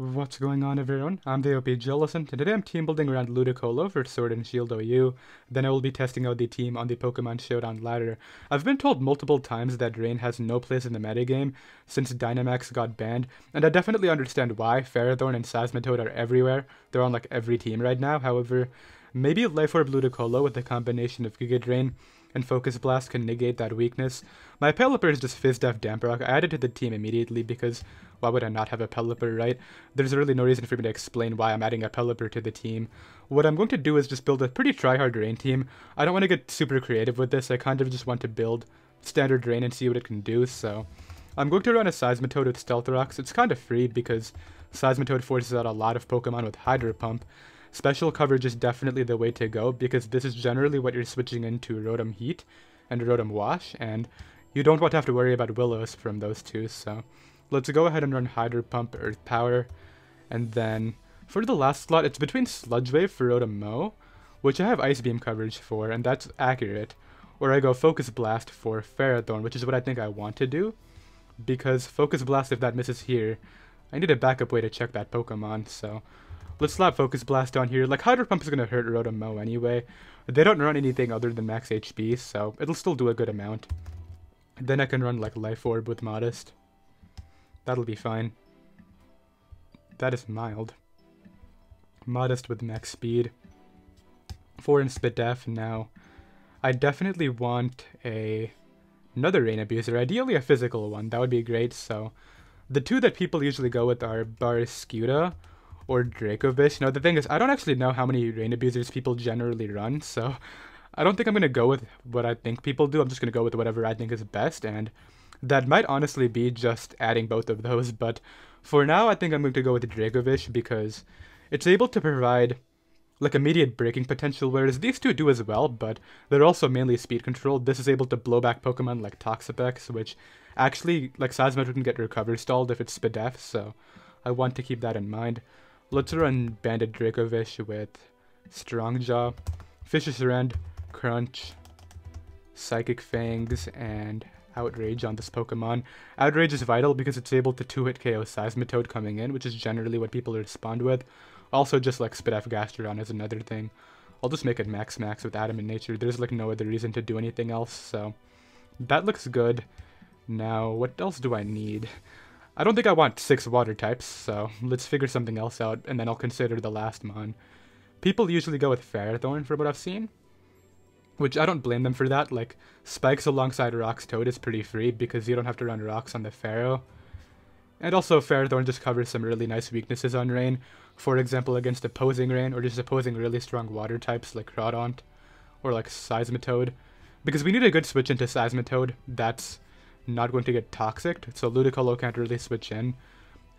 What's going on, everyone? I'm the OP Jellison, and today I'm team building around Ludicolo for Sword and Shield OU. Then I will be testing out the team on the Pokemon Showdown ladder. I've been told multiple times that Rain has no place in the metagame since Dynamax got banned, and I definitely understand why. Ferrothorn and Seismitoad are everywhere. They're on like every team right now. However, maybe Life Orb Ludicolo with the combination of Giga Drain and Focus Blast can negate that weakness. My Pelipper is just Fizdef Damprock. I added to the team immediately because why would I not have a Pelipper, right? There's really no reason for me to explain why I'm adding a Pelipper to the team. What I'm going to do is just build a pretty try-hard Rain team. I don't want to get super creative with this. I kind of just want to build standard Rain and see what it can do, so I'm going to run a Seismitoad with Stealth Rocks. It's kind of free because Seismitoad forces out a lot of Pokemon with Hydro Pump. Special coverage is definitely the way to go because this is generally what you're switching into Rotom Heat and Rotom Wash, and you don't want to have to worry about Willows from those two, so let's go ahead and run Hydro Pump, Earth Power, and then for the last slot, it's between Sludge Wave for Rotom Mow, which I have Ice Beam coverage for, and that's accurate, or I go Focus Blast for Ferrothorn, which is what I think I want to do, because Focus Blast, if that misses here, I need a backup way to check that Pokemon, so let's slap Focus Blast down here. Like, Hydro Pump is going to hurt Rotom Mow anyway. They don't run anything other than max HP, so it'll still do a good amount. Then I can run, like, Life Orb with Modest. That'll be fine. That is mild. Modest with max speed. 4 in Spit Def now. I definitely want another Rain Abuser, ideally a physical one. That would be great, so the two that people usually go with are Barraskewda or Dracovish. Now, the thing is, I don't actually know how many Rain Abusers people generally run, so I don't think I'm going to go with what I think people do. I'm just going to go with whatever I think is best, and that might honestly be just adding both of those, but for now, I think I'm going to go with Dracovish because it's able to provide like immediate breaking potential, whereas these two do as well, but they're also mainly speed controlled. This is able to blow back Pokemon like Toxapex, which actually, like Seismitoad can get recover stalled if it's Spadef, so I want to keep that in mind. Let's run Banded Dracovish with Strongjaw, Vicious Rend, Crunch, Psychic Fangs, and Outrage on this Pokemon. Outrage is vital because it's able to 2-hit KO Seismitoad coming in, which is generally what people respond with. Also, just like Spadef Gastrodon is another thing. I'll just make it max with Adamant Nature. There's like no other reason to do anything else, so that looks good. Now, what else do I need? I don't think I want 6 water types, so let's figure something else out, and then I'll consider the last mon. People usually go with Ferrothorn from what I've seen, which I don't blame them for that. Like, Spikes alongside Rock's Toad is pretty free because you don't have to run Rocks on the Pharaoh. And also, Ferrothorn just covers some really nice weaknesses on Rain. For example, against opposing Rain, or just opposing really strong water types like Crawdaunt, or like Seismitoad. Because we need a good switch into Seismitoad that's not going to get toxic, so Ludicolo can't really switch in.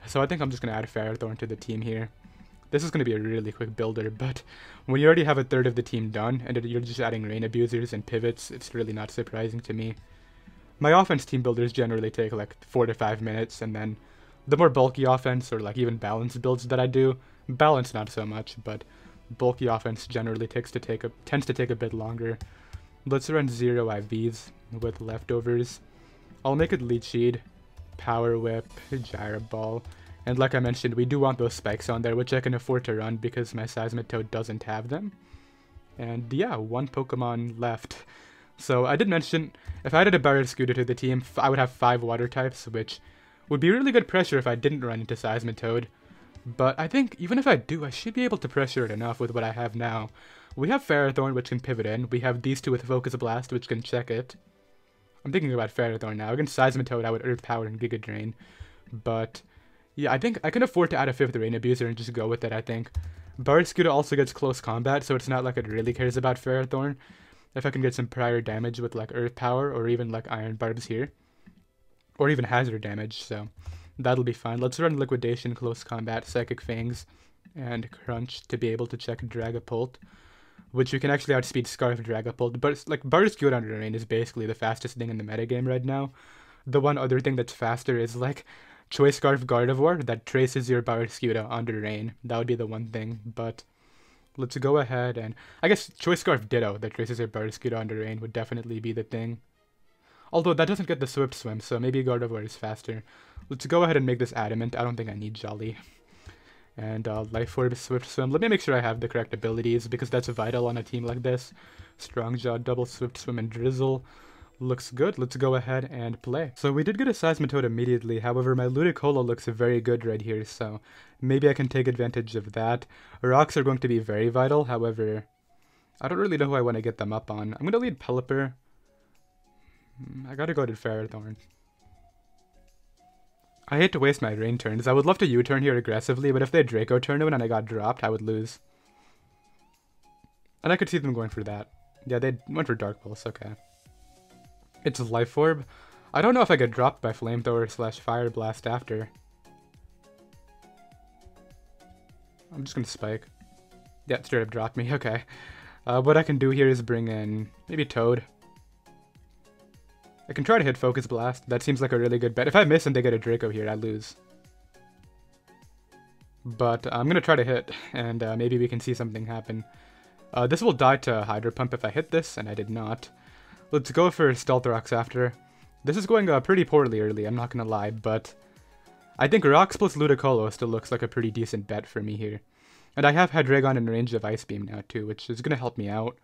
So I think I'm just going to add Ferrothorn to the team here. This is going to be a really quick builder, but when you already have a third of the team done, and you're just adding Rain Abusers and pivots, it's really not surprising to me. My offense team builders generally take like 4 to 5 minutes, and then the more bulky offense, or like even balanced builds that I do, balance not so much, but bulky offense generally tends to take a bit longer. Let's run 0 IVs with leftovers. I'll make it Leech Seed, Power Whip, Gyro Ball, and like I mentioned, we do want those spikes on there, which I can afford to run because my Seismitoad doesn't have them. And yeah, 1 Pokemon left. So I did mention, if I added a Barraskewda to the team, I would have 5 water types, which would be really good pressure if I didn't run into Seismitoad. But I think even if I do, I should be able to pressure it enough with what I have now. We have Ferrothorn, which can pivot in. We have these two with Focus Blast, which can check it. I'm thinking about Ferrothorn now. Against Seismitoad, I would Earth Power and Giga Drain. But yeah, I think I can afford to add a 5th Rain Abuser and just go with it, I think. Barraskewda also gets close combat, so it's not like it really cares about Ferrothorn. If I can get some prior damage with like Earth Power, or even like Iron Barbs here. Or even Hazard damage, so that'll be fine. Let's run Liquidation, Close Combat, Psychic Fangs, and Crunch to be able to check Dragapult, which you can actually outspeed Scarf Dragapult, but like Barraskewda under Rain is basically the fastest thing in the metagame right now. The one other thing that's faster is like Choice Scarf Gardevoir that traces your Barraskewda under Rain. That would be the one thing, but let's go ahead and I guess Choice Scarf Ditto that traces your Barraskewda under Rain would definitely be the thing. Although that doesn't get the Swift Swim, so maybe Gardevoir is faster. Let's go ahead and make this Adamant. I don't think I need Jolly. And Life Orb, Swift Swim. Let me make sure I have the correct abilities, because that's vital on a team like this. Strong Jaw, Double Swift Swim, and Drizzle. Looks good. Let's go ahead and play. So we did get a Seismitoad immediately. However, my Ludicolo looks very good right here, so maybe I can take advantage of that. Rocks are going to be very vital. However, I don't really know who I want to get them up on. I'm going to lead Pelipper. I gotta go to Ferrothorn. I hate to waste my rain turns. I would love to U-turn here aggressively, but if they Draco Tournament and I got dropped, I would lose. And I could see them going for that. Yeah, they went for Dark Pulse, okay. It's Life Orb. I don't know if I get dropped by Flamethrower / Fire Blast after. I'm just gonna Spike. Yeah, straight up dropped me, okay. What I can do here is bring in maybe Toad. I can try to hit Focus Blast. That seems like a really good bet. If I miss and they get a Draco here, I lose. But I'm going to try to hit, and maybe we can see something happen. This will die to Hydro Pump if I hit this, and I did not. Let's go for Stealth Rocks after. This is going pretty poorly early, I'm not going to lie, but I think Rocks plus Ludicolo still looks like a pretty decent bet for me here. And I have Hydreigon in range of Ice Beam now too, which is going to help me out.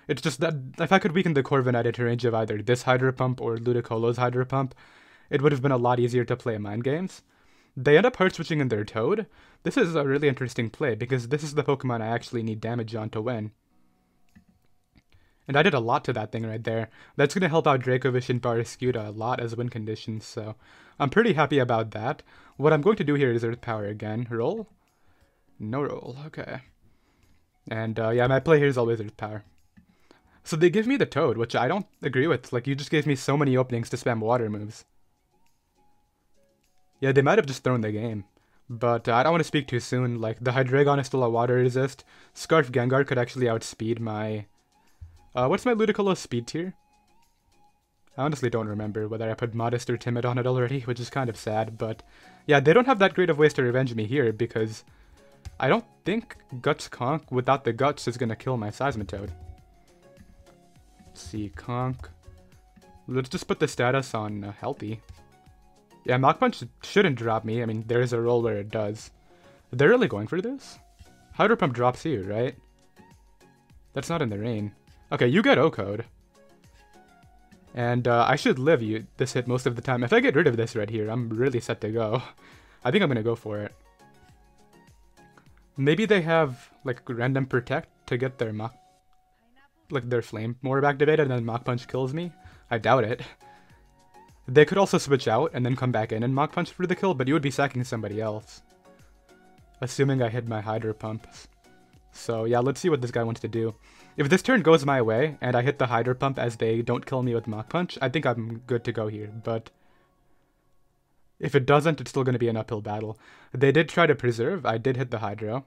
It's just that if I could weaken the Corviknight into range of either this Hydro Pump or Ludicolo's Hydro Pump, it would have been a lot easier to play Mind Games. They end up hard switching in their Toad. This is a really interesting play because this is the Pokemon I actually need damage on to win. And I did a lot to that thing right there. That's going to help out Dracovish and Barraskewda a lot as win conditions, so I'm pretty happy about that. What I'm going to do here is Earth Power again. Roll? No roll, okay. And yeah, my play here is always Earth Power. So they give me the Toad, which I don't agree with. Like, you just gave me so many openings to spam water moves. Yeah, they might have just thrown the game. But I don't want to speak too soon. Like, the Hydreigon is still a water resist. Scarf Gengar could actually outspeed my... what's my Ludicolo speed tier? I honestly don't remember whether I put Modest or Timid on it already, which is kind of sad. But yeah, they don't have that great of ways to revenge me here because I don't think Guts Conk without the Guts is going to kill my Seismitoad. See, Conk. Let's just put the status on healthy. Yeah, Mach Punch shouldn't drop me. I mean, there is a roll where it does. They're really going for this? Hydro Pump drops you, right? That's not in the rain. Okay, you get O-Code. And I should live this hit most of the time. If I get rid of this right here, I'm really set to go. I think I'm gonna go for it. Maybe they have, like, random Protect to get their Mach... like their Flame Orb activated and then Mach Punch kills me? I doubt it. They could also switch out and then come back in and Mach Punch for the kill, but you would be sacking somebody else. Assuming I hit my Hydro Pumps. So yeah, let's see what this guy wants to do. If this turn goes my way and I hit the Hydro Pump as they don't kill me with Mach Punch, I think I'm good to go here, but if it doesn't, it's still going to be an uphill battle. They did try to preserve. I did hit the Hydro.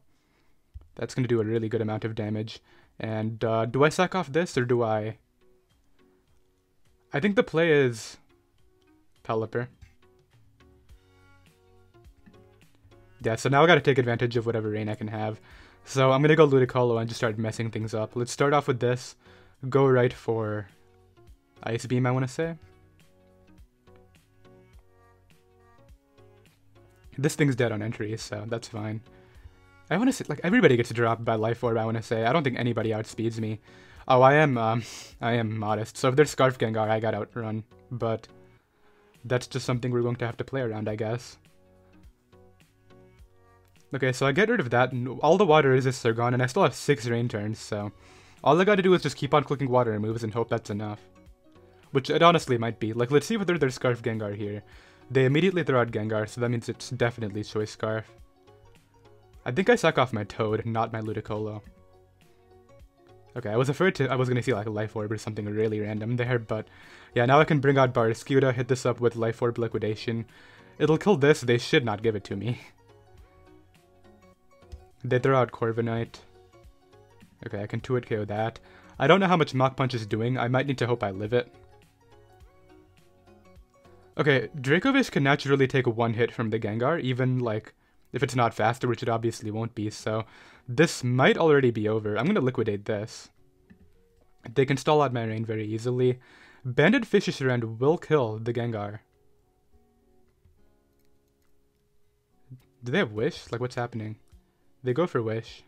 That's going to do a really good amount of damage. And do I sack off this or do I... I think the play is Pelipper. Yeah, so now I gotta take advantage of whatever rain I can have. So I'm gonna go Ludicolo and just start messing things up. Let's start off with this. Go right for Ice Beam, I want to say. This thing's dead on entry, so that's fine. I want to say, like, everybody gets dropped by Life Orb, I want to say. I don't think anybody outspeeds me. Oh, I am Modest. So if there's Scarf Gengar, I got outrun. But that's just something we're going to have to play around, I guess. Okay, so I get rid of that, and all the water resists are gone, and I still have 6 rain turns, so all I gotta do is just keep on clicking water moves and hope that's enough. Which it honestly might be. Like, let's see whether there's Scarf Gengar here. They immediately throw out Gengar, so that means it's definitely Choice Scarf. I think I sack off my Toad, not my Ludicolo. Okay, I was afraid I was gonna see like a Life Orb or something really random there, but yeah, now I can bring out Barraskewda, hit this up with Life Orb Liquidation. It'll kill this, they should not give it to me. They throw out Corviknight. Okay, I can 2-hit KO that. I don't know how much Mach Punch is doing, I might need to hope I live it. Okay, Dracovish can naturally take one hit from the Gengar, even like if it's not faster, which it obviously won't be, so this might already be over. I'm gonna liquidate this. They can stall out my rain very easily. Banded Fishious will kill the Gengar. Do they have Wish? Like, what's happening? They go for Wish.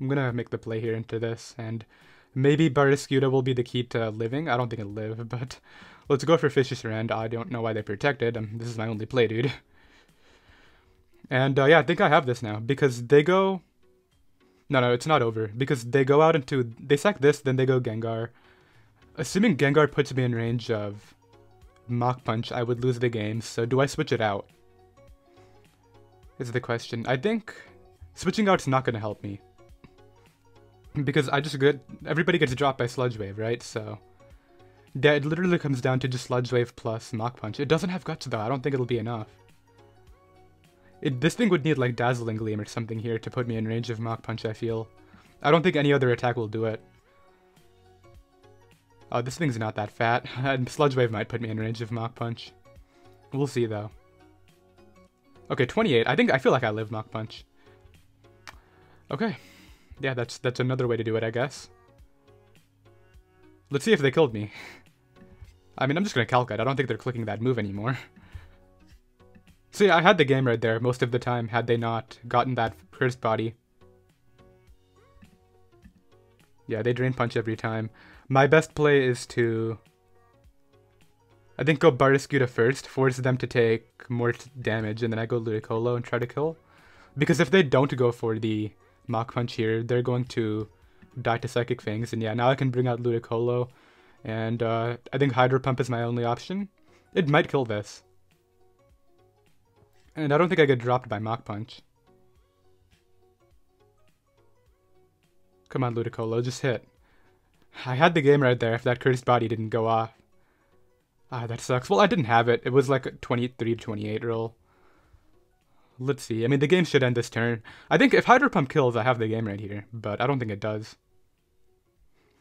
I'm gonna make the play here into this, and maybe Barraskewda will be the key to living. I don't think it'll live, but let's go for Vicious Rend. I don't know why they protected. This is my only play, dude. And yeah, I think I have this now, because they go... No, it's not over, because they go out into... They sack this, then they go Gengar. Assuming Gengar puts me in range of Mach Punch, I would lose the game, so do I switch it out? Is the question. I think switching out's not going to help me. Because I just get... Everybody gets dropped by Sludge Wave, right? So... Yeah, it literally comes down to just Sludge Wave plus Mach Punch. It doesn't have Guts, though. I don't think it'll be enough. This thing would need, like, Dazzling Gleam or something here to put me in range of Mach Punch, I feel. I don't think any other attack will do it. Oh, this thing's not that fat. Sludge Wave might put me in range of Mach Punch. We'll see, though. Okay, 28. I feel like I live Mach Punch. Okay. Yeah, that's another way to do it, I guess. Let's see if they killed me. I mean, I'm just gonna Calc it. I don't think they're clicking that move anymore. See, I had the game right there most of the time, had they not gotten that Cursed Body. Yeah, they Drain Punch every time. My best play is to... I think go Barraskewda first, force them to take more damage, and then I go Ludicolo and try to kill. Because if they don't go for the Mach Punch here, they're going to die to Psychic Fangs, and yeah, now I can bring out Ludicolo, and I think Hydro Pump is my only option. It might kill this. And I don't think I get dropped by Mach Punch. Come on, Ludicolo, just hit. I had the game right there if that Cursed Body didn't go off. Ah, that sucks. Well, I didn't have it. It was like a 23-28 roll. Let's see. I mean, the game should end this turn. I think if Hydro Pump kills, I have the game right here, but I don't think it does.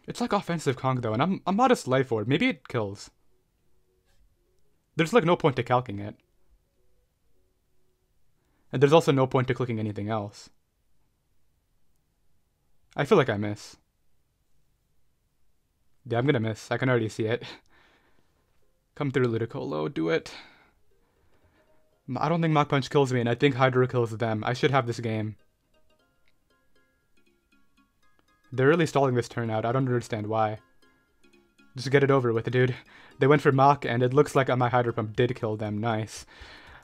It's like offensive Kong, though, and I'm Modest Life Orb. Maybe it kills. There's like no point to calcing it. And there's also no point to clicking anything else. I feel like I miss. Yeah, I'm gonna miss. I can already see it. Come through, Ludicolo. Do it. I don't think Mach Punch kills me, and I think Hydro kills them. I should have this game. They're really stalling this turn out. I don't understand why. Just get it over with, dude. They went for Mach, and it looks like my Hydro Pump did kill them. Nice.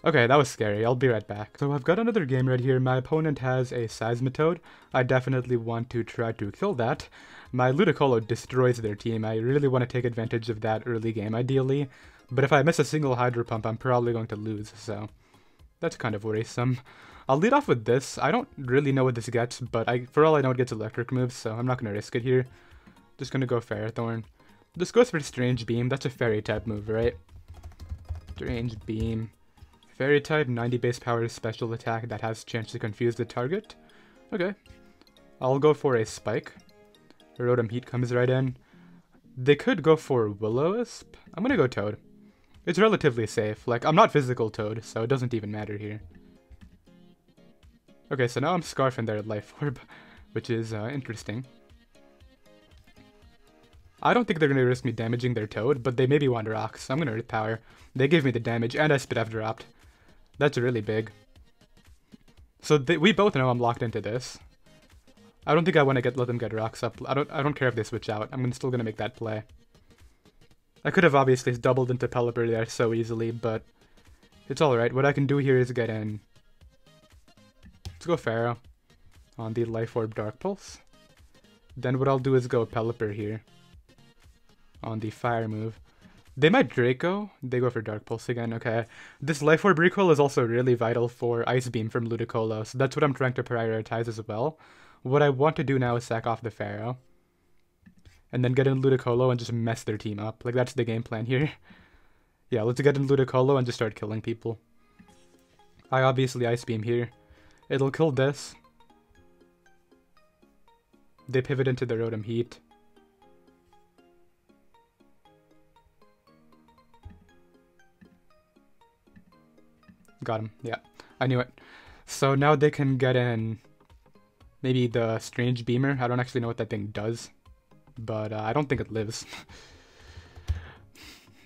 Okay, that was scary. I'll be right back. So I've got another game right here. My opponent has a Seismitoad. I definitely want to try to kill that. My Ludicolo destroys their team. I really want to take advantage of that early game, ideally. But if I miss a single Hydro Pump, I'm probably going to lose, so that's kind of worrisome. I'll lead off with this. I don't really know what this gets, but for all I know it gets electric moves, so I'm not going to risk it here. Just going to go Ferrothorn. This goes for Strange Beam. That's a Fairy type move, right? Strange Beam. Fairy type, 90 base power special attack that has chance to confuse the target. Okay. I'll go for a Spike. Rotom Heat comes right in. They could go for Will-O-Wisp. I'm gonna go Toad. It's relatively safe. Like, I'm not physical Toad, so it doesn't even matter here. Okay, so now I'm Scarfing their Life Orb, which is interesting. I don't think they're gonna risk me damaging their Toad, but they maybe want Rocks, so I'm gonna Earth Power. They gave me the damage, and I Spit F dropped. That's really big. So we both know I'm locked into this. I don't think I want to let them get Rocks up. I don't care if they switch out. I'm still gonna make that play. I could have obviously doubled into Pelipper there so easily, but it's alright. What I can do here is get in. Let's go Pharaoh on the Life Orb Dark Pulse. Then what I'll do is go Pelipper here on the Fire move. They might Draco. They go for Dark Pulse again. Okay. This Life Orb recoil is also really vital for Ice Beam from Ludicolo, so that's what I'm trying to prioritize as well. What I want to do now is sack off the Pharaoh. And then get in Ludicolo and just mess their team up. Like, that's the game plan here. Yeah, let's get in Ludicolo and just start killing people. I obviously Ice Beam here. It'll kill this. They pivot into the Rotom Heat. Got him. Yeah, I knew it. So now they can get in maybe the Strange Beamer. I don't actually know what that thing does, but I don't think it lives.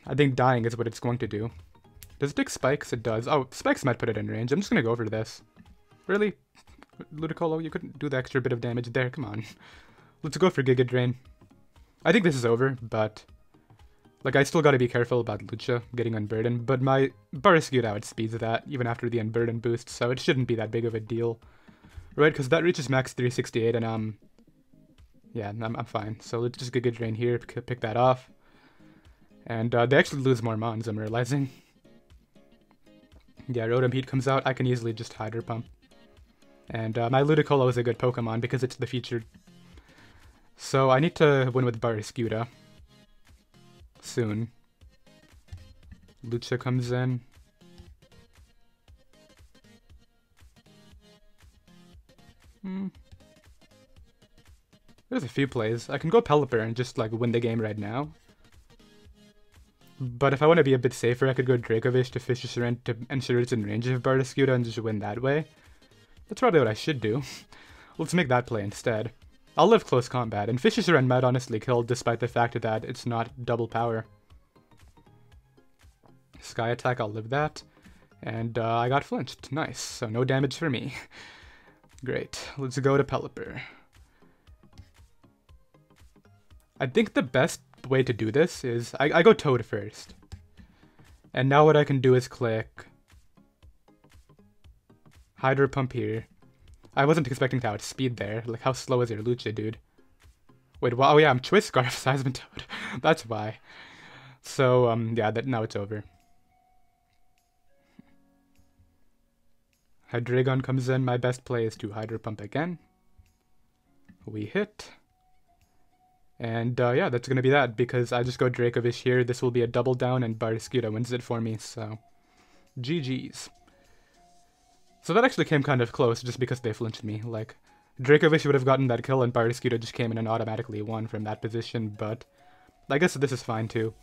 I think dying is what it's going to do. Does it take spikes? It does. Oh, spikes might put it in range. I'm just gonna go for this. Really? Ludicolo, you couldn't do the extra bit of damage there. Come on. Let's go for Giga Drain. I think this is over, but... Like, I still gotta be careful about Lucha getting Unburdened, but my Barraskewda outspeeds that, even after the Unburden boost, so it shouldn't be that big of a deal. Right, because that reaches max 368, and yeah, I'm fine. So let's just Giga Drain here, pick that off. And they actually lose more Mons, I'm realizing. Yeah, Rotom Heat comes out, I can easily just Hydro Pump. And my Ludicolo is a good Pokemon because it's the featured. So I need to win with Barraskewda. Soon. Lucha comes in. There's a few plays. I can go Pelipper and just like win the game right now. But if I want to be a bit safer, I could go Dracovish to Fisher to ensure it's in range of Barraskewda and just win that way. That's probably what I should do. Let's make that play instead. I'll live close combat, and Fisher might honestly kill despite the fact that it's not double power. Sky Attack, I'll live that. And I got flinched. Nice. So no damage for me. Great. Let's go to Pelipper. I think the best way to do this is... I go Toad first. And now what I can do is click... Hydro Pump here. I wasn't expecting to outspeed there. Like, how slow is your Lucha, dude? Wait, wow, oh yeah, I'm Choice Scarf Seismitoad. That's why. So, yeah, now it's over. Hydreigon comes in. My best play is to Hydro Pump again. We hit. And, yeah, that's gonna be that, because I just go Dracovish here. This will be a double down, and Barraskewda wins it for me, so... GG's. So that actually came kind of close, just because they flinched me. Like, Dracovish would have gotten that kill, and Barraskewda just came in and automatically won from that position, but I guess this is fine too.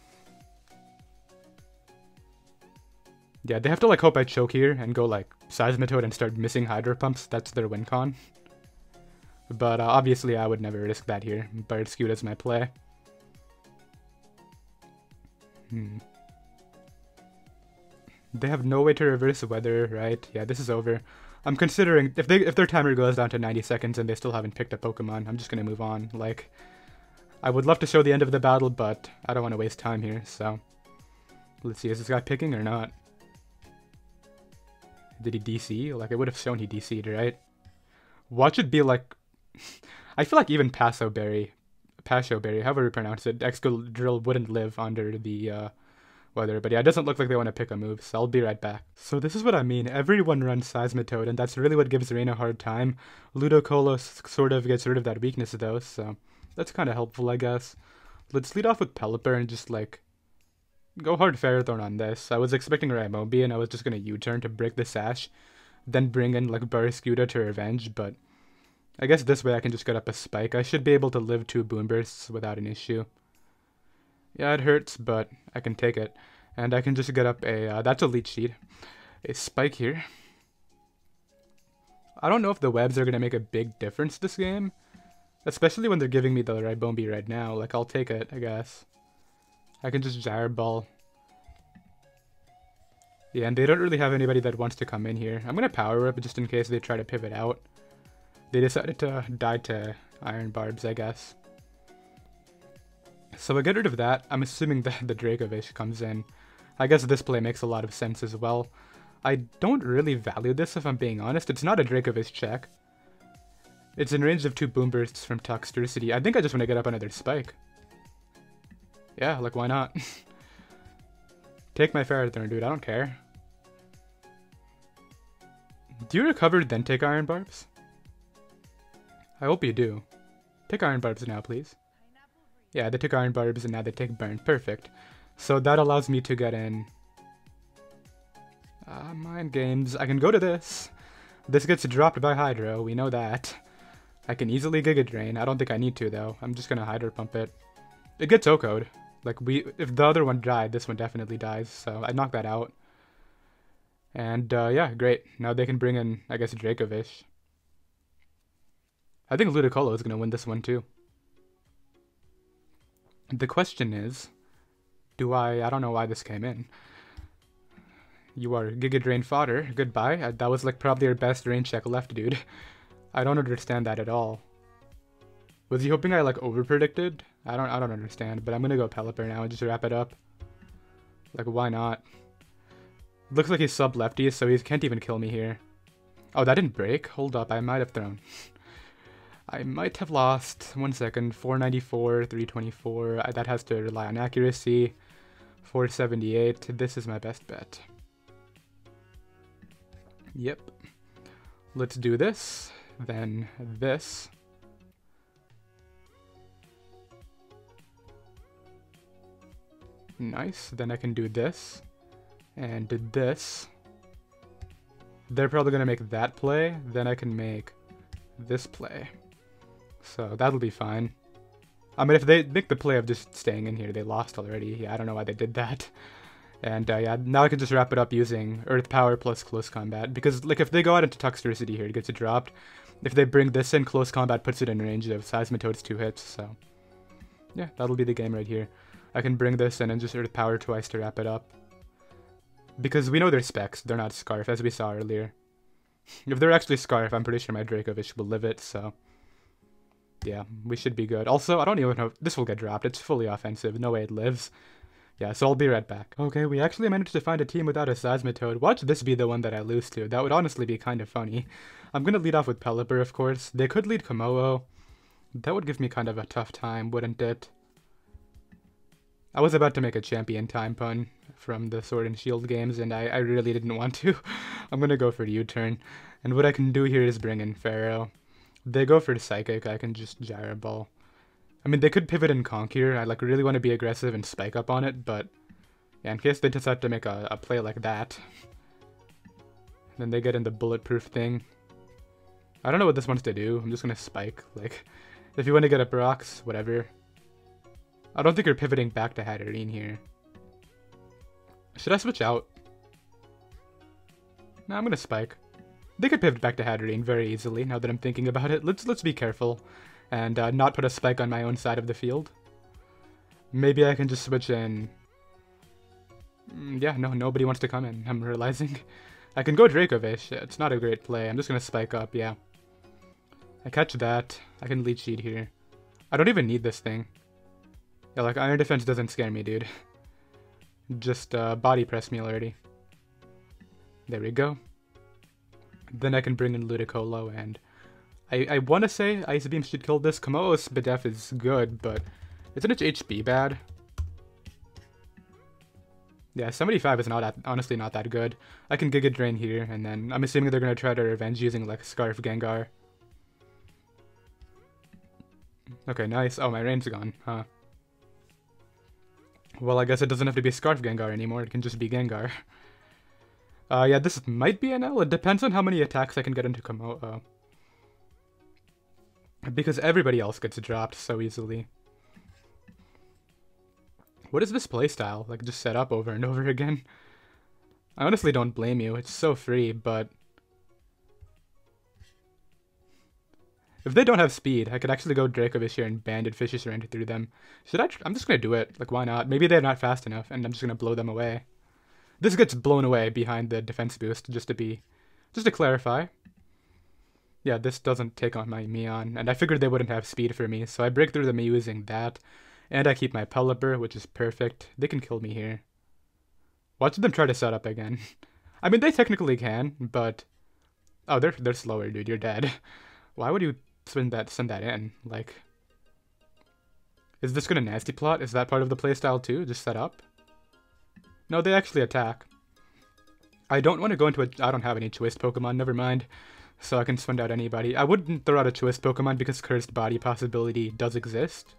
Yeah, they have to like hope I choke here and go like Seismitoad and start missing Hydro Pumps. That's their win con. But obviously I would never risk that here. Barraskewda's my play. They have no way to reverse weather, right? Yeah, this is over. I'm considering if their timer goes down to 90 seconds and they still haven't picked a Pokemon, I'm just gonna move on. Like, I would love to show the end of the battle, but I don't want to waste time here, so... Let's see, is this guy picking or not? Did he DC? Like, it would have shown he DC'd, right? Watch it be like... I feel like even Passoberry, however you pronounce it, Excadrill wouldn't live under the weather. But yeah, it doesn't look like they want to pick a move, so I'll be right back. So this is what I mean. Everyone runs Seismitoad, and that's really what gives Rain a hard time. Ludicolo sort of gets rid of that weakness, though, so that's kind of helpful, I guess. Let's lead off with Pelipper and just, like, go hard Ferrothorn on this. I was expecting Raimobi, and I was just going to U-turn to break the Sash, then bring in, like, Barraskewda to revenge, but I guess this way I can just get up a Spike. I should be able to live 2 Boom Bursts without an issue. Yeah, it hurts, but I can take it. And I can just get up a, that's a Leech Seed. A Spike here. I don't know if the webs are going to make a big difference this game. Especially when they're giving me the Ribombee right now. Like, I'll take it, I guess. I can just Gyre Ball. Yeah, and they don't really have anybody that wants to come in here. I'm going to Power Whip just in case they try to pivot out. They decided to die to Iron Barbs, I guess. So I get rid of that. I'm assuming that the Dracovish comes in. I guess this play makes a lot of sense as well. I don't really value this, if I'm being honest. It's not a Dracovish check. It's in range of 2 Boom Bursts from Toxtricity. I think I just want to get up another Spike. Yeah, like, why not? Take my Ferrothorn, dude. I don't care. Do you recover, then take Iron Barbs? I hope you do. Take Iron Barbs now, please. Yeah, they took Iron Barbs and now they take Burn. Perfect. So that allows me to get in... Mind Games. I can go to this. This gets dropped by Hydro. We know that. I can easily Giga Drain. I don't think I need to, though. I'm just gonna Hydro Pump it. It gets OHKO'd. Like, if the other one died, this one definitely dies. So I knock that out. And, yeah, great. Now they can bring in, I guess, Dracovish. I think Ludicolo is going to win this one too. The question is, I don't know why this came in. You are Giga Drain fodder. Goodbye. That was like probably your best rain check left, dude. I don't understand that at all. Was he hoping I like overpredicted? I don't understand, but I'm gonna go Pelipper now and just wrap it up. Like, why not? Looks like he's sub lefty, so he can't even kill me here. Oh, that didn't break? Hold up, I might have thrown. I might have lost. 1 second. 494, 324. That has to rely on accuracy. 478. This is my best bet. Yep. Let's do this. Then this. Nice. Then I can do this. And this. They're probably going to make that play. Then I can make this play. So that'll be fine. I mean, if they make the play of just staying in here, they lost already. Yeah, I don't know why they did that. And yeah, now I can just wrap it up using Earth Power plus Close Combat. Because like if they go out into Toxtricity here, it gets it dropped. If they bring this in, Close Combat puts it in range of Seismitoad's 2 hits. So yeah, that'll be the game right here. I can bring this in and just Earth Power twice to wrap it up. Because we know they're specs, they're not Scarf, as we saw earlier. If they're actually Scarf, I'm pretty sure my Dracovish will live it, so yeah, we should be good. Also, I don't even know, this will get dropped, it's fully offensive, no way it lives. Yeah, so I'll be right back. Okay, we actually managed to find a team without a Seismitoad. Watch this be the one that I lose to, that would honestly be kind of funny. I'm gonna lead off with Pelipper, of course. They could lead Kommo-o. That would give me kind of a tough time, wouldn't it? I was about to make a champion time pun from the Sword and Shield games, and I really didn't want to. I'm gonna go for U-turn, and what I can do here is bring in Pharaoh. They go for Psychic, I can just Gyro Ball. I mean, they could pivot and Conquer. I like really want to be aggressive and spike up on it, but yeah, in case they decide to make a play like that, then they get in the bulletproof thing. I don't know what this wants to do. I'm just gonna spike. Like, if you want to get up rocks, whatever. I don't think you're pivoting back to Hatterene here. Should I switch out? No, I'm gonna spike. They could pivot back to Hatterene very easily, now that I'm thinking about it. Let's be careful, and not put a spike on my own side of the field. Maybe I can just switch in... Yeah, no, nobody wants to come in, I'm realizing. I can go Dracovish, it's not a great play. I'm just gonna spike up, yeah. I catch that. I can lead sheet here. I don't even need this thing. Yeah, like, Iron Defense doesn't scare me, dude. Just body press me already. There we go. Then I can bring in Ludicolo, and I want to say Ice Beam should kill this. Kommo-o's Spadef is good, but isn't its HP bad? Yeah, 75 is not honestly not that good. I can Giga Drain here, and then I'm assuming they're going to try to revenge using like Scarf Gengar. Okay, nice. Oh, my rain's gone, huh? Well, I guess it doesn't have to be Scarf Gengar anymore, it can just be Gengar. Yeah, this might be an L. It depends on how many attacks I can get into Kommo-o. Because everybody else gets dropped so easily. What is this playstyle? Like, just set up over and over again? I honestly don't blame you, it's so free, but... If they don't have speed, I could actually go Dracovish here and Banded Fishious Rend through them. Should I? I'm just gonna do it. Like, why not? Maybe they're not fast enough, and I'm just gonna blow them away. This gets blown away behind the defense boost, just to clarify. Yeah, this doesn't take on my Mion, and I figured they wouldn't have speed for me, so I break through them using that. And I keep my Pelipper, which is perfect. They can kill me here. Watch them try to set up again. I mean, they technically can, but... Oh, they're slower, dude. You're dead. Why would you send that in? Like... Is this gonna Nasty Plot? Is that part of the playstyle too? Just set up? No, they actually attack. I don't want to go into a... I don't have any Choice Pokemon, never mind. So I can send out anybody. I wouldn't throw out a Choice Pokemon because Cursed Body possibility does exist.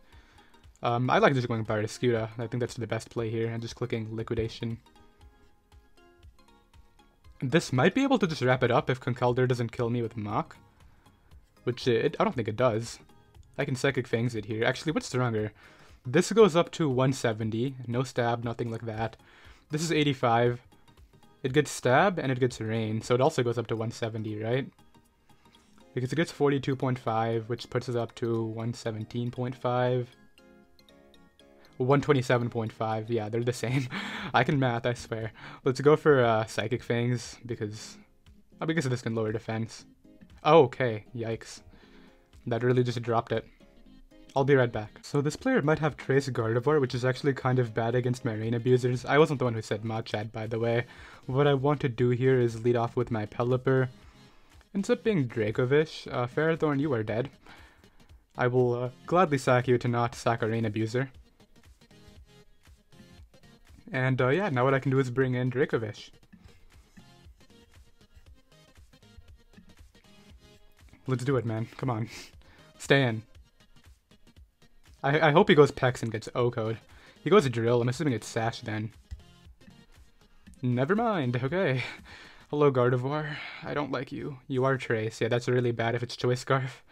I like just going Barraskewda. I think that's the best play here, and just clicking Liquidation. This might be able to just wrap it up if Conkeldurr doesn't kill me with Mach. Which I don't think it does. I can Psychic Fangs it here. Actually, what's stronger? This goes up to 170. No stab, nothing like that. This is 85. It gets stab and it gets rain, so it also goes up to 170, right? Because it gets 42.5, which puts us up to 117.5. 127.5. Yeah, they're the same. I can math, I swear. Let's go for Psychic Fangs because this can lower defense. Oh, okay. Yikes. That really just dropped it. I'll be right back. So this player might have Trace Gardevoir, which is actually kind of bad against my rain abusers. I wasn't the one who said Machad, by the way. What I want to do here is lead off with my Pelipper. Ends up being Dracovish. Ferrothorn, you are dead. I will gladly sack you to not sack a rain abuser. And yeah, now what I can do is bring in Dracovish. Let's do it, man. Come on. Stay in. I hope he goes Pex and gets O-code. He goes Drill. I'm assuming it's Sash then. Never mind. Okay. Hello, Gardevoir. I don't like you. You are Trace. Yeah, that's really bad if it's Choice Scarf.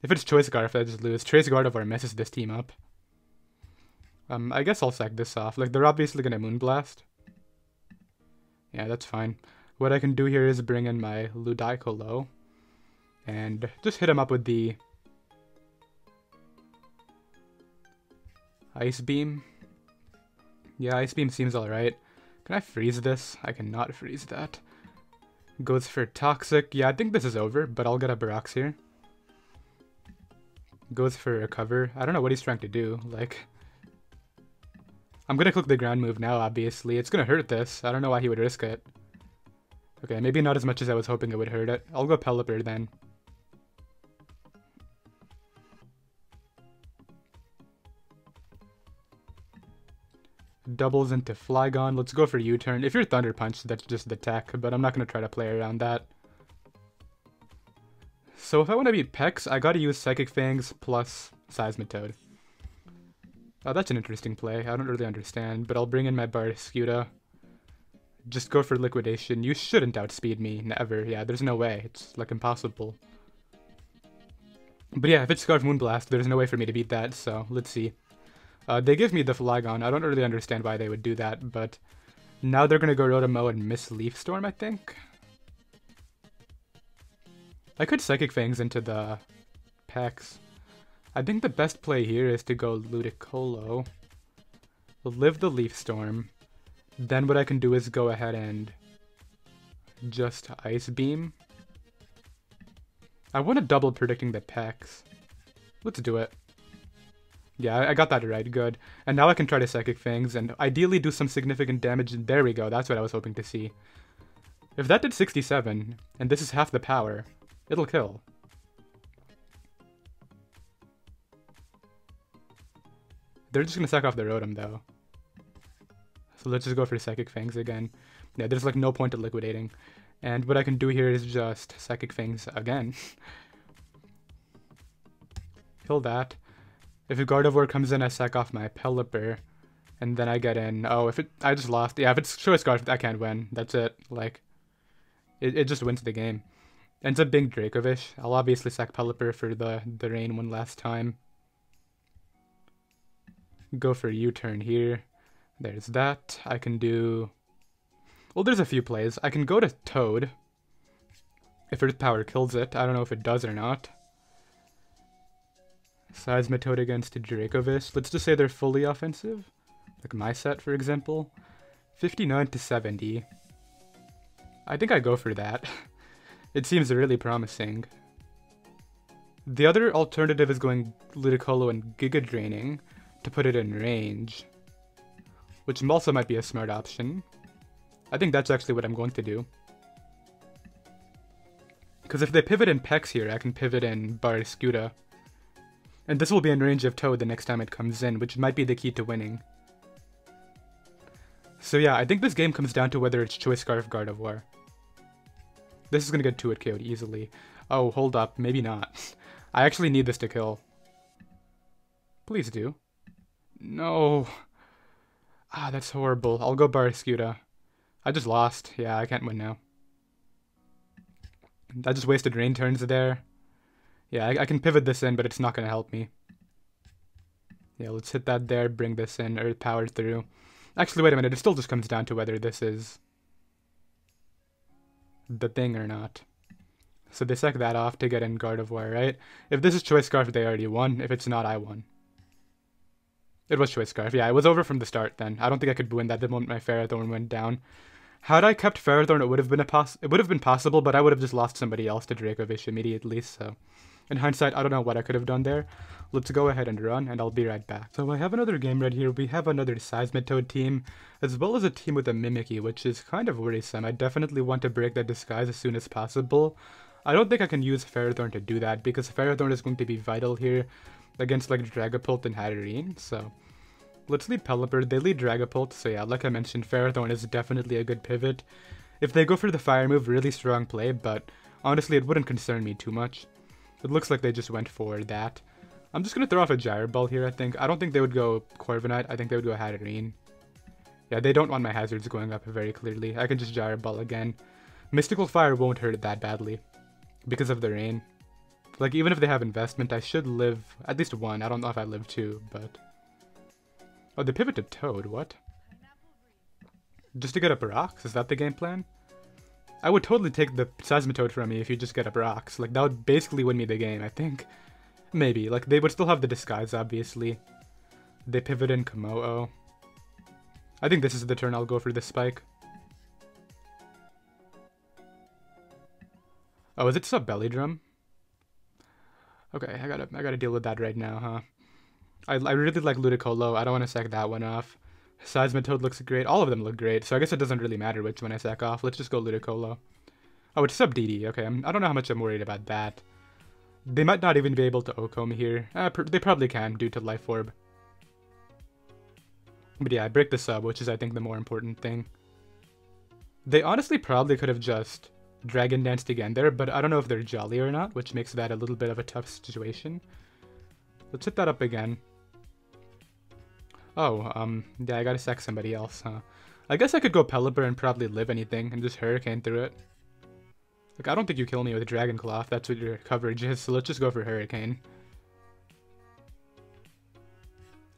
If it's Choice Scarf, I just lose. Trace Gardevoir messes this team up. I guess I'll sack this off. Like, they're obviously gonna Moonblast. Yeah, that's fine. What I can do here is bring in my Ludicolo. And just hit him up with the Ice Beam. Yeah, Ice Beam seems alright. Can I freeze this? I cannot freeze that. Goes for Toxic. Yeah, I think this is over, but I'll get a Brox here. Goes for Recover. I don't know what he's trying to do. Like, I'm gonna click the ground move now, obviously. It's gonna hurt this. I don't know why he would risk it. Okay, maybe not as much as I was hoping it would hurt it. I'll go Pelipper then. Doubles into Flygon. Let's go for U-turn. If you're Thunder Punch, that's just the tech, but I'm not going to try to play around that. So if I want to beat Pex, I gotta use Psychic Fangs plus Seismitoad. Oh, that's an interesting play. I don't really understand, but I'll bring in my Barraskewda. Just go for Liquidation. You shouldn't outspeed me, never. Yeah, there's no way. It's, like, impossible. But yeah, if it's Scarf Moonblast, there's no way for me to beat that, so let's see. They give me the Flygon. I don't really understand why they would do that, but now they're going to go Rotomo and miss Leaf Storm, I think. I could Psychic Fangs into the Pex. I think the best play here is to go Ludicolo. Live the Leaf Storm. Then what I can do is go ahead and just Ice Beam. I want to double predicting the Pex. Let's do it. Yeah, I got that right, good. And now I can try to Psychic Fangs and ideally do some significant damage. There we go, that's what I was hoping to see. If that did 67, and this is half the power, it'll kill. They're just gonna sack off the Rotom though. So let's just go for Psychic Fangs again. Yeah, there's like no point in liquidating. And what I can do here is just Psychic Fangs again. Kill that. If a Gardevoir comes in, I sack off my Pelipper. And then I get in. Oh, I just lost. Yeah, if it's Choice Scarf, I can't win. That's it. Like, it just wins the game. Ends up being Dracovish. I'll obviously sack Pelipper for the rain one last time. Go for U-turn here. There's that. I can do... Well, there's a few plays. I can go to Toad. If Earth Power kills it. I don't know if it does or not. Seismitoad against Dracovish. Let's just say they're fully offensive. Like my set, for example. 59 to 70. I think I go for that. It seems really promising. The other alternative is going Ludicolo and Giga Draining to put it in range. Which also might be a smart option. I think that's actually what I'm going to do. Because if they pivot in Pex here, I can pivot in Barraskewda. And this will be in range of Toad the next time it comes in, which might be the key to winning. So yeah, I think this game comes down to whether it's Choice Scarf Gardevoir. This is gonna get 2-hit KO'd easily. Oh, hold up, maybe not. I actually need this to kill. Please do. No. Ah, that's horrible. I'll go Barraskewda. I just lost. Yeah, I can't win now. I just wasted rain turns there. Yeah, I can pivot this in, but it's not going to help me. Yeah, let's hit that there, bring this in, Earth Power through. Actually, wait a minute, it still just comes down to whether this is the thing or not. So they sack that off to get in Gardevoir, right? If this is Choice Scarf, they already won. If it's not, I won. It was Choice Scarf. Yeah, it was over from the start then. I don't think I could win that the moment my Ferrothorn went down. Had I kept Ferrothorn, it would have been possible, but I would have just lost somebody else to Dracovish immediately, so in hindsight, I don't know what I could have done there. Let's go ahead and run, and I'll be right back. So I have another game right here. We have another Seismitoad team, as well as a team with a Mimikyu, which is kind of worrisome. I definitely want to break that disguise as soon as possible. I don't think I can use Ferrothorn to do that, because Ferrothorn is going to be vital here against like Dragapult and Hatterene, so let's lead Pelipper. They lead Dragapult, so yeah, like I mentioned, Ferrothorn is definitely a good pivot. If they go for the Fire move, really strong play, but honestly, it wouldn't concern me too much. It looks like they just went for that. I'm just going to throw off a Gyro Ball here, I think. I don't think they would go Corviknight. I think they would go Hatterene. Yeah, they don't want my hazards going up very clearly. I can just Gyro Ball again. Mystical Fire won't hurt it that badly because of the rain. Like, even if they have investment, I should live at least one. I don't know if I live two, but... Oh, they pivot to Toad. What? Just to get up rocks? Is that the game plan? I would totally take the Seismitoad from me if you just get up rocks. Like, that would basically win me the game, I think. Maybe. Like, they would still have the disguise, obviously. They pivot in Kommo-o. I think this is the turn I'll go for this spike. Oh, is it sub Belly Drum? Okay, I gotta deal with that right now, huh? I really like Ludicolo. I don't want to sack that one off. Seismitoad looks great. All of them look great, so I guess it doesn't really matter which one I sack off. Let's just go Ludicolo. Oh, it's sub DD. Okay, I don't know how much I'm worried about that. They might not even be able to Ocom here. They probably can due to Life Orb. But yeah, I break the sub, which is I think the more important thing. They honestly probably could have just Dragon Danced again there, but I don't know if they're jolly or not, which makes that a little bit of a tough situation. Let's hit that up again. Oh, yeah, I gotta sack somebody else, huh? I guess I could go Pelipper and probably live anything and just Hurricane through it. Like, I don't think you kill me with Dragon Claw if that's what your coverage is, so let's just go for Hurricane.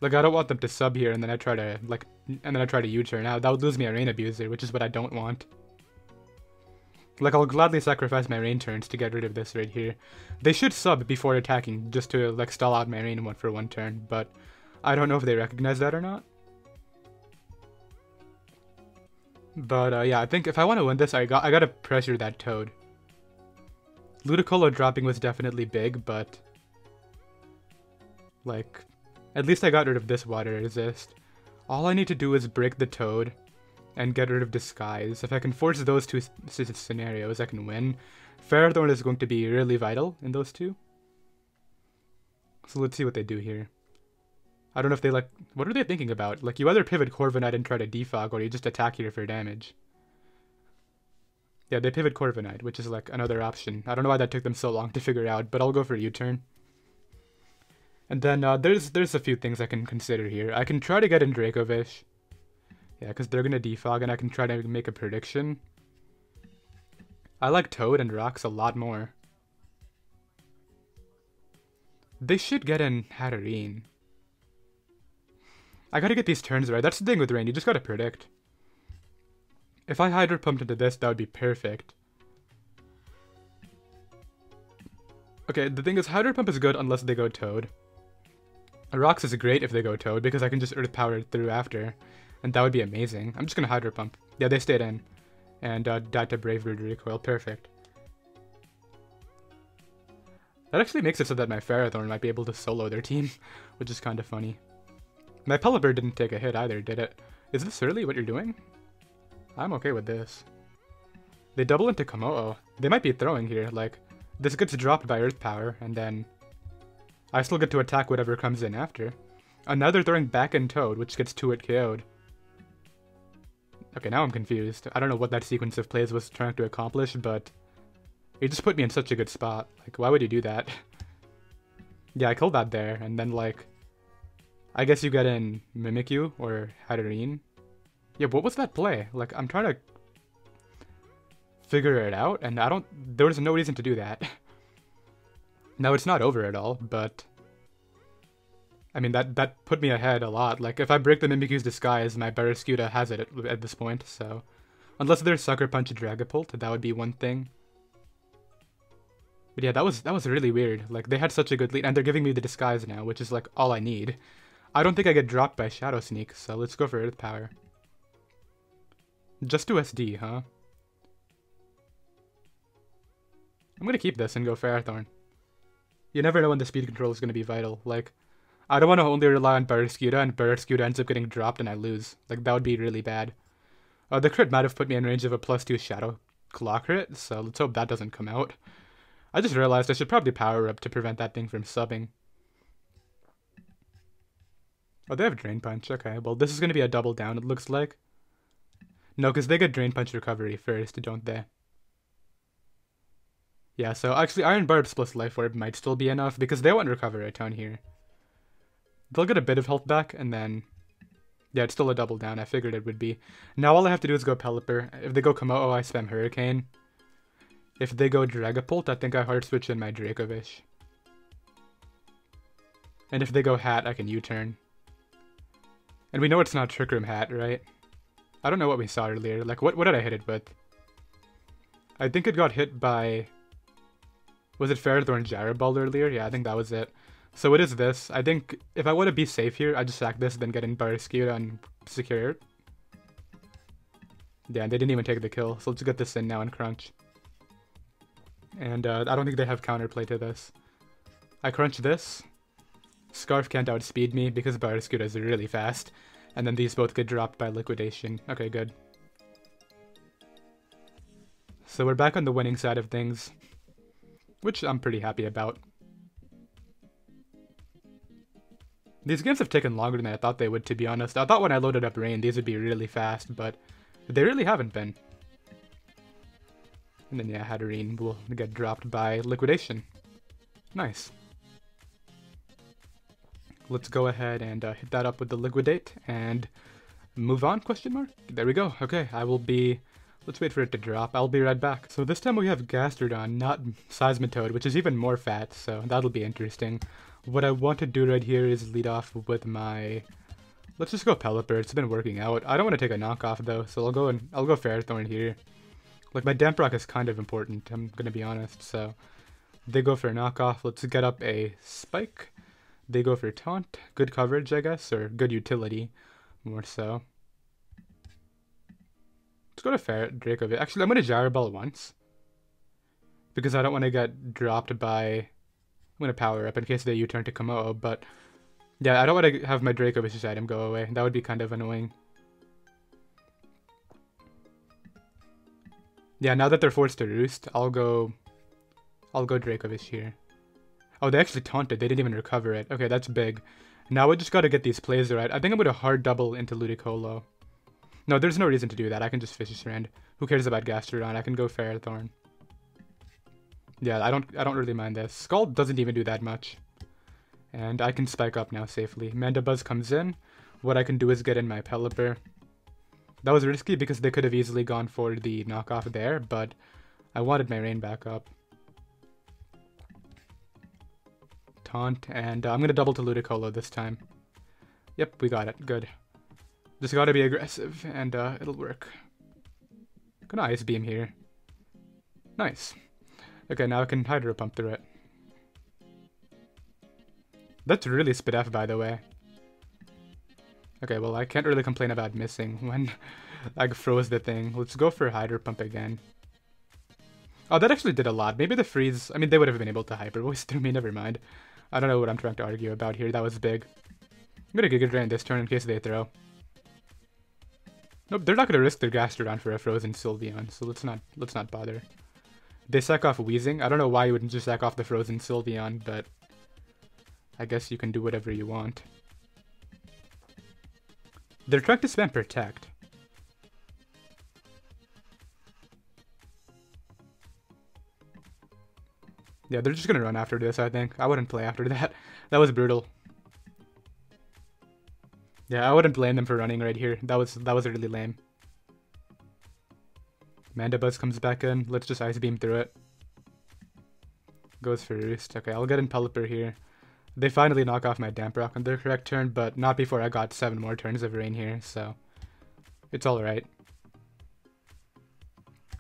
Like, I don't want them to sub here and then I try to U-turn out. That would lose me a Rain Abuser, which is what I don't want. Like, I'll gladly sacrifice my Rain turns to get rid of this right here. They should sub before attacking, just to, like, stall out my Rain for one turn, but I don't know if they recognize that or not. But, yeah, I think if I want to win this, I gotta pressure that Toad. Ludicolo dropping was definitely big, but... like, at least I got rid of this Water Resist. All I need to do is break the Toad and get rid of Disguise. If I can force those two scenarios, I can win. Ferrothorn is going to be really vital in those two. So let's see what they do here. I don't know if they like... what are they thinking about? Like, you either pivot Corviknight and try to defog, or you just attack here for damage. Yeah, they pivot Corviknight, which is like another option. I don't know why that took them so long to figure out, but I'll go for a U-turn. And then there's a few things I can consider here. I can try to get in Dracovish. Yeah, because they're going to defog, and I can try to make a prediction. I like Toad and Rocks a lot more. They should get in Hatterene. I gotta get these turns right. That's the thing with Rain, you just gotta predict. If I Hydro Pumped into this, that would be perfect. Okay, the thing is, Hydro Pump is good unless they go Toad. Rocks is great if they go Toad, because I can just Earth Power through after. And that would be amazing. I'm just gonna Hydro Pump. Yeah, they stayed in. And died to Brave Bird Recoil. Perfect. That actually makes it so that my Ferrothorn might be able to solo their team, which is kind of funny. My Pelipper didn't take a hit either, did it? Is this really what you're doing? I'm okay with this. They double into Kommo-o. They might be throwing here, like, this gets dropped by Earth Power, and then I still get to attack whatever comes in after. And now they're throwing back in Toad, which gets 2-hit KO'd. Okay, now I'm confused. I don't know what that sequence of plays was trying to accomplish, but it just put me in such a good spot. Like, why would you do that? Yeah, I killed that there, and then, like, I guess you get in Mimikyu or Hatterene. Yeah, what was that play? Like, I'm trying to figure it out, and there was no reason to do that. Now, it's not over at all, but I mean, that put me ahead a lot. Like, if I break the Mimikyu's Disguise, my Barraskewda has it at this point, so unless there's Sucker Punch Dragapult, that would be one thing. But yeah, that was really weird. Like, they had such a good lead, and they're giving me the Disguise now, which is, like, all I need. I don't think I get dropped by Shadow Sneak, so let's go for Earth Power. Just to SD, huh? I'm gonna keep this and go Ferrothorn. You never know when the speed control is gonna be vital. Like, I don't want to only rely on Barraskewda, and Barraskewda ends up getting dropped and I lose. Like, that would be really bad. The crit might have put me in range of a +2 Shadow Claw crit, so let's hope that doesn't come out. I just realized I should probably power up to prevent that thing from subbing. Oh, they have Drain Punch. Okay, well, this is going to be a double down, it looks like. No, because they get Drain Punch recovery first, don't they? Yeah, so actually Iron Barbs plus Life Orb might still be enough, because they won't recover a ton here. They'll get a bit of health back, and then... Yeah, it's still a double down. I figured it would be. Now all I have to do is go Pelipper. If they go Komodo, I spam Hurricane. If they go Dragapult, I think I hard switch in my Dracovish. And if they go Hat, I can U-turn. And we know it's not Trick Room Hat, right? I don't know what we saw earlier. Like, what did I hit it with? I think it got hit by... Was it Ferrothorn Gyroball earlier? Yeah, I think that was it. So it is this. I think if I want to be safe here, I just sack this, then get in Barraskewda and secure it. Yeah, they didn't even take the kill, so let's get this in now and crunch. And I don't think they have counterplay to this. I crunch this. Scarf can't outspeed me because Barraskewda is really fast. And then these both get dropped by Liquidation. Okay, good. So we're back on the winning side of things, which I'm pretty happy about. These games have taken longer than I thought they would, to be honest. I thought when I loaded up Rain, these would be really fast, but they really haven't been. And then, yeah, Hatterene will get dropped by Liquidation. Nice. Let's go ahead and hit that up with the Liquidate and move on, question mark? There we go. Okay, I will be... Let's wait for it to drop. I'll be right back. So this time we have Gastrodon, not Seismitoad, which is even more fat, so that'll be interesting. What I want to do right here is lead off with my... Let's just go Pelipper. It's been working out. I don't want to take a knockoff though, so I'll go Ferrothorn here. Like, my Damprock is kind of important, I'm gonna be honest, so... They go for a knockoff. Let's get up a Spike. They go for Taunt. Good coverage, I guess, or good utility, more so. Let's go to Dracovish. Actually, I'm gonna Gyroball once. Because I don't want to get dropped by... I'm gonna power up in case they U-turn to Komodo, but... Yeah, I don't want to have my Dracovish's item go away. That would be kind of annoying. Yeah, now that they're forced to roost, I'll go Dracovish here. Oh, they actually taunted. They didn't even recover it. Okay, that's big. Now we just gotta get these plays right. I think I'm gonna hard double into Ludicolo. No, there's no reason to do that. I can just Fishy Strand. Who cares about Gastrodon? I can go Ferrothorn. Yeah, I don't really mind this. Scald doesn't even do that much. And I can spike up now safely. Mandibuzz comes in. What I can do is get in my Pelipper. That was risky because they could have easily gone for the knockoff there, but I wanted my Rain back up. Taunt, and I'm going to double to Ludicolo this time. Yep, we got it. Good. Just gotta be aggressive, and it'll work. Gonna Ice Beam here. Nice. Okay, now I can Hydro Pump through it. That's really Spit F, by the way. Okay, well, I can't really complain about missing when I froze the thing. Let's go for Hydro Pump again. Oh, that actually did a lot. Maybe the freeze... I mean, they would have been able to Hyper Voice through me, never mind. I don't know what I'm trying to argue about here. That was big. I'm gonna Giga Drain this turn in case they throw. Nope, they're not gonna risk their Gastrodon for a frozen Sylveon, so let's not bother. They sack off Weezing. I don't know why you wouldn't just sack off the frozen Sylveon, but I guess you can do whatever you want. They're trying to spam Protect. Yeah, they're just gonna run after this, I think. I wouldn't play after that. That was brutal. Yeah, I wouldn't blame them for running right here. That was really lame. Mandibuzz comes back in. Let's just Ice Beam through it. Goes for Roost. Okay, I'll get in Pelipper here. They finally knock off my Damprock on their correct turn, but not before I got 7 more turns of Rain here, so it's alright.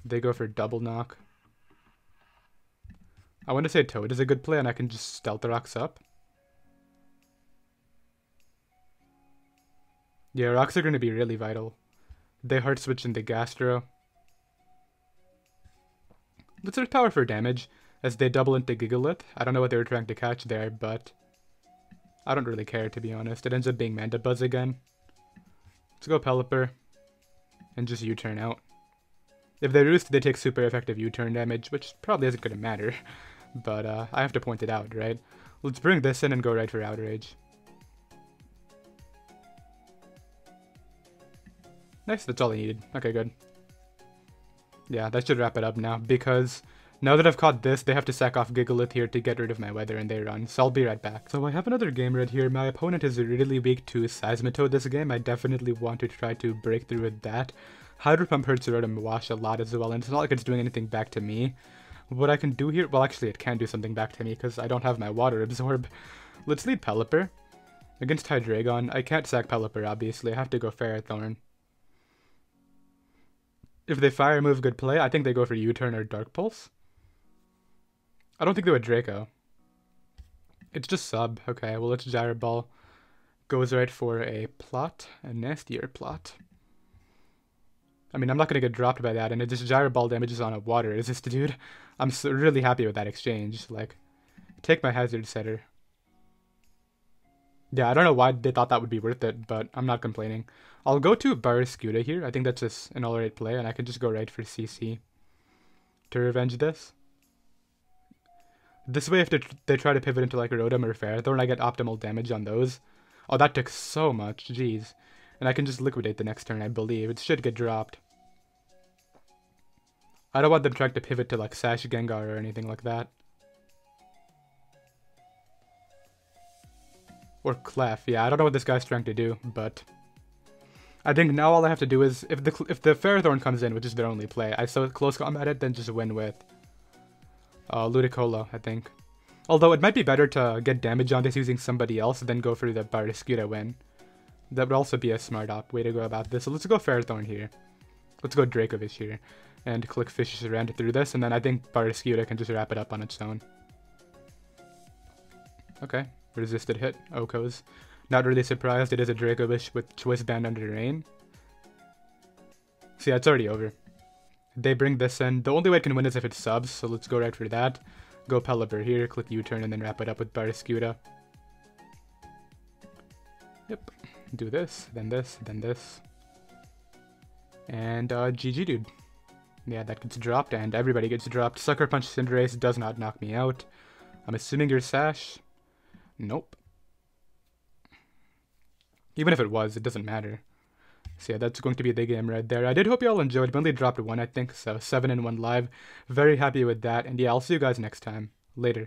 They go for Double Knock. I want to say Toad is a good play, and I can just Stealth Rocks up. Yeah, rocks are going to be really vital. They hard switch into Gastro. Let's search power for damage, as they double into Gigalith. I don't know what they were trying to catch there, but I don't really care, to be honest. It ends up being Mandibuzz again. Let's go Pelipper, and just U-turn out. If they roost, they take super effective U-turn damage, which probably isn't going to matter. But I have to point it out, right? Let's bring this in and go right for Outrage. Nice, that's all I needed. Okay, good. Yeah, that should wrap it up now, because now that I've caught this, they have to sack off Gigalith here to get rid of my weather, and they run, so I'll be right back. So I have another game right here. My opponent is really weak to Seismitoad this game. I definitely want to try to break through with that. Hydro Pump hurts Rotom Wash a lot as well, and it's not like it's doing anything back to me. What I can do here, well actually it can do something back to me because I don't have my Water Absorb. Let's lead Pelipper. Against Hydreigon, I can't sack Pelipper obviously, I have to go Ferrothorn. If they Fire move, good play. I think they go for U-turn or Dark Pulse. I don't think they would Draco. It's just sub. Okay, well it's Gyro Ball. Goes right for a plot, a nastier plot. I mean, I'm not going to get dropped by that, and it just Gyro Ball damages on a Water Resist, dude. I'm really happy with that exchange. Like, take my Hazard Setter. Yeah, I don't know why they thought that would be worth it, but I'm not complaining. I'll go to Barraskewda here. I think that's just an alright play, and I can just go right for CC to revenge this. This way, if they try to pivot into like Rotom or Ferrothorn, I get optimal damage on those. Oh, that took so much, jeez. And I can just liquidate the next turn, I believe. It should get dropped. I don't want them trying to pivot to like Sash Gengar or anything like that. Or Clef, yeah, I don't know what this guy's trying to do, but I think now all I have to do is, if the Ferrothorn comes in, which is their only play, I so close combat it, then just win with Ludicolo, I think. Although it might be better to get damage on this using somebody else than go for the Barraskewda win. That would also be a smart way to go about this. So let's go Ferrothorn here. Let's go Dracovish here. And click Fishious Rend through this, and then I think Barraskewda can just wrap it up on its own. Okay, resisted hit, Okos. Not really surprised, it is a Dracovish with Choice Band under Rain. So yeah, it's already over. They bring this in. The only way it can win is if it subs, so let's go right for that. Go Pelipper here, click U-turn, and then wrap it up with Barraskewda. Yep. Do this, then this, then this. And GG, dude. Yeah, that gets dropped, and everybody gets dropped. Sucker Punch Cinderace does not knock me out. I'm assuming you're Sash. Nope. Even if it was, it doesn't matter. So yeah, that's going to be the game right there. I did hope you all enjoyed. We only dropped one, I think, so 7-1 live. Very happy with that, and yeah, I'll see you guys next time. Later.